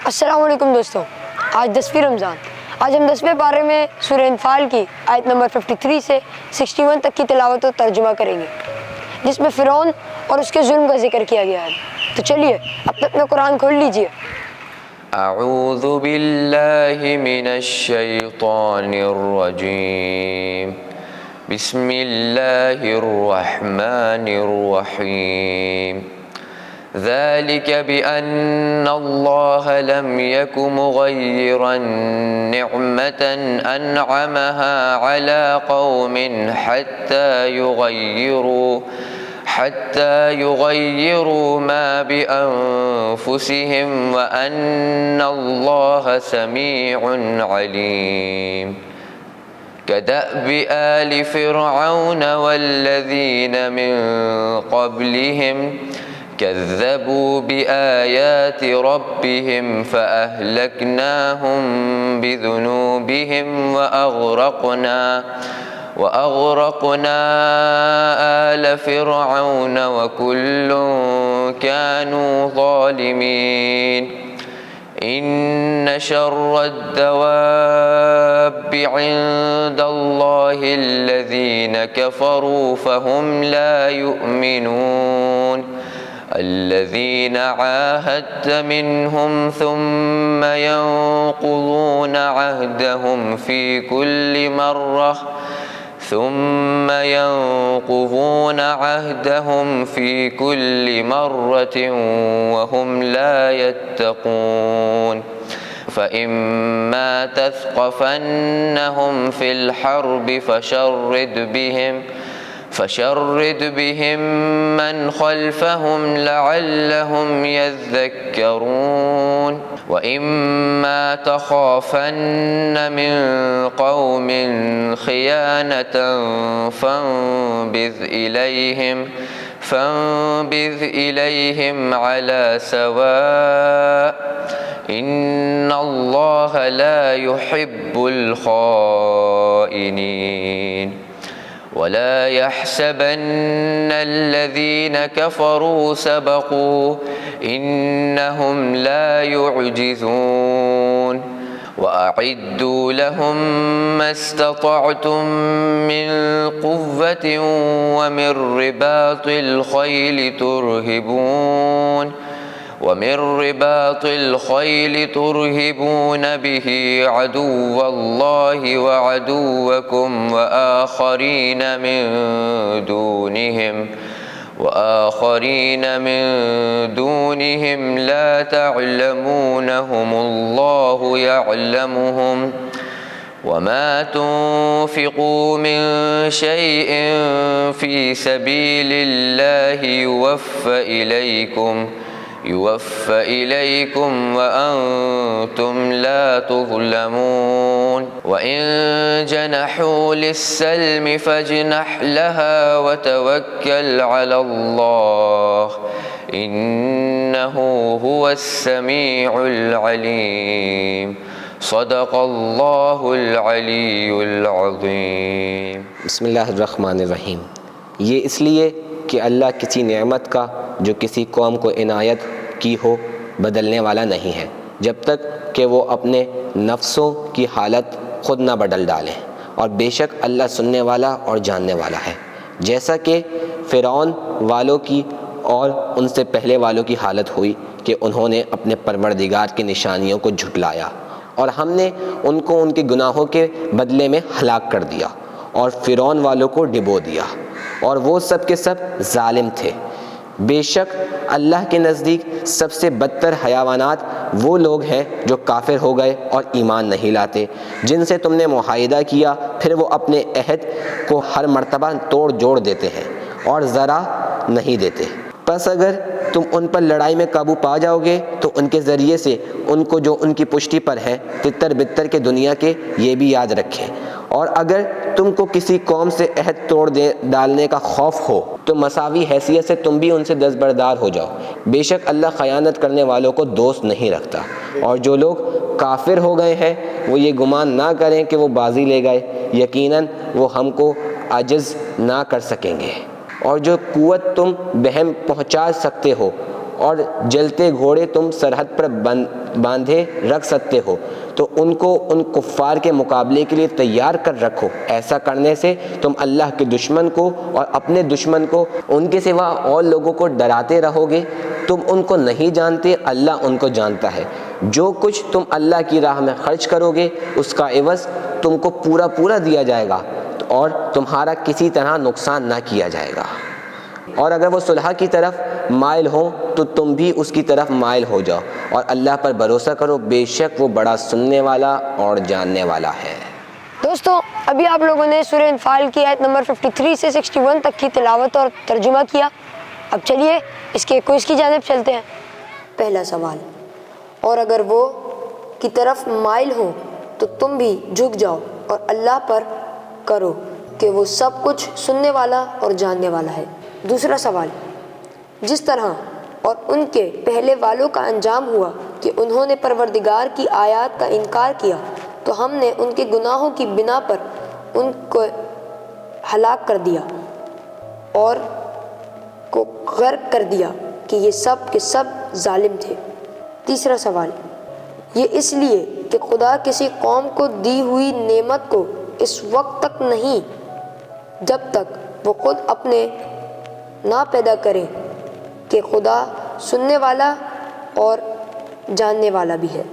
अस्सलाम वालेकुम दोस्तों, आज 10वीं रमज़ान। आज हम 10वें पारे में सूरह इन्फाल की आयत नंबर 53 से 61 तक की तिलावत और तर्जुमा करेंगे, जिसमें फ़िरौन और उसके जुल्म का जिक्र किया गया है। तो चलिए अपना कुरान खोल लीजिए। अऊज़ु बिल्लाहि मिनश शैतानिर रजीम। बिस्मिल्लाहिर रहमानिर रहीम। ज़ालिक बिअन्नल्लाह लम यकु मुग़य्यिरन निअमतन अनअमहा अला क़ौमिन हत्ता युग़य्यिरू मा बिअन्फुसिहिम व अन्नल्लाह समीउन अलीम। कदअबि आलि फ़िरऔन वल्लज़ीन मिन क़ब्लिहिम कज़्ज़बू बिआयाति रब्बिहिम फ़अहलकनाहुम बिज़ुनूबिहिम वअग़रक़ना आल फ़िरऔन वकुल्लुन कानू ज़ालिमीन। इन्न शर्रद्दवाब्बि इंदल्लाहि अल्लज़ीन कफ़रू फ़हुम ला युमिनून। الذين عاهدت منهم ثم ينقضون عهدهم في كل مرة وهم لا يتقون. فإما تثقفنهم في الحرب فشرد بهم من خلفهم لعلهم يذكرون. وإما تخافن من قوم خيانة فانبذ إليهم على سواء إن الله لا يحب الخائنين. ولا يحسبن الذين كفروا سبقوا إنهم لا يعجزون. وأعدوا لهم ما استطعتم من قوة ومن رباط الخيل ترهبون به عدو الله وعدوكم وآخرين من دونهم لا تعلمونهم الله يعلمهم. وما تنفقوا من شيء في سبيل الله يوفى إليكم وأنتم لا تظلمون. وإن جنحوا للسلم فاجنح لها وتوكل على الله إنه هو السميع العليم. صدق الله العلی العظیم۔ बिस्मिल्लाहिर्रहमानिर्रहीम। ये इसलिए कि अल्लाह किसी नेमत का जो किसी कौम को इनायत की हो बदलने वाला नहीं है, जब तक कि वो अपने नफ्सों की हालत ख़ुद ना बदल डालें, और बेशक अल्लाह सुनने वाला और जानने वाला है। जैसा कि फ़िरौन वालों की और उनसे पहले वालों की हालत हुई कि उन्होंने अपने परवरदिगार की निशानियों को झुटलाया और हमने उनको उनके गुनाहों के बदले में हलाक कर दिया और फ़िरौन वालों को डिबो दिया, और वो सब के सब जालिम थे। बेशक अल्लाह के नज़दीक सबसे बदतर हयावानात वो लोग हैं जो काफिर हो गए और ईमान नहीं लाते, जिनसे तुमने मुआहिदा किया फिर वो अपने अहद को हर मर्तबा तोड़ जोड़ देते हैं और ज़रा नहीं देते। बस अगर तुम उन पर लड़ाई में काबू पा जाओगे तो उनके ज़रिए से उनको जो उनकी पुष्टि पर है तितर बितर के दुनिया के ये भी याद रखें, और अगर तुमको किसी कौम से अहद तोड़ डालने का खौफ हो तो मसावी हैसियत से तुम भी उनसे दस्तबरदार हो जाओ। बेशक अल्लाह ख़यानत करने वालों को दोस्त नहीं रखता। और जो लोग काफिर हो गए हैं वो ये गुमान ना करें कि वो बाजी ले गए, यकीनन वो हमको आजिज़ ना कर सकेंगे। और जो कुव्वत तुम बहम पहुँचा सकते हो اور جلتے گھوڑے تم سرحد پر باندھے رکھ سکتے ہو تو ان کو ان کفار کے مقابلے کے لیے تیار کر رکھو۔ ایسا کرنے سے تم اللہ کے دشمن کو اور اپنے دشمن کو ان کے سوا اور لوگوں کو ڈراتے رہو گے۔ تم ان کو نہیں جانتے، اللہ ان کو جانتا ہے۔ جو کچھ تم اللہ کی راہ میں خرچ کرو گے اس کا عوض تم کو پورا پورا دیا جائے گا اور تمہارا کسی طرح نقصان نہ کیا جائے گا۔ اور اگر وہ صلح کی طرف مائل ہوں تو تم بھی اس کی طرف مائل ہو جاؤ اور اللہ پر بھروسہ کرو، بے شک وہ بڑا سننے والا اور جاننے والا ہے۔ دوستو ابھی آپ لوگوں نے سورہ انفال کی آیت نمبر 53 سے 61 تک کی تلاوت اور ترجمہ کیا۔ اب چلیے اس کے کوئز کی جانب چلتے ہیں۔ پہلا سوال، اور اگر وہ کی طرف مائل ہو تو تم بھی جھک جاؤ اور اللہ پر کرو کہ وہ سب کچھ سننے والا اور جاننے والا ہے۔ دوسرا سوال، جس طرح اور ان کے پہلے والوں کا انجام ہوا کہ انہوں نے پروردگار کی آیات کا انکار کیا تو ہم نے ان کے گناہوں کی بنا پر ان کو ہلاک کر دیا اور کو غرق کر دیا کہ یہ سب کے سب ظالم تھے۔ تیسرا سوال، یہ اس لیے کہ خدا کسی قوم کو دی ہوئی نعمت کو اس وقت تک نہیں جب تک وہ خود اپنے نہ پیدا کرے کہ خدا سننے والا اور جاننے والا بھی ہے۔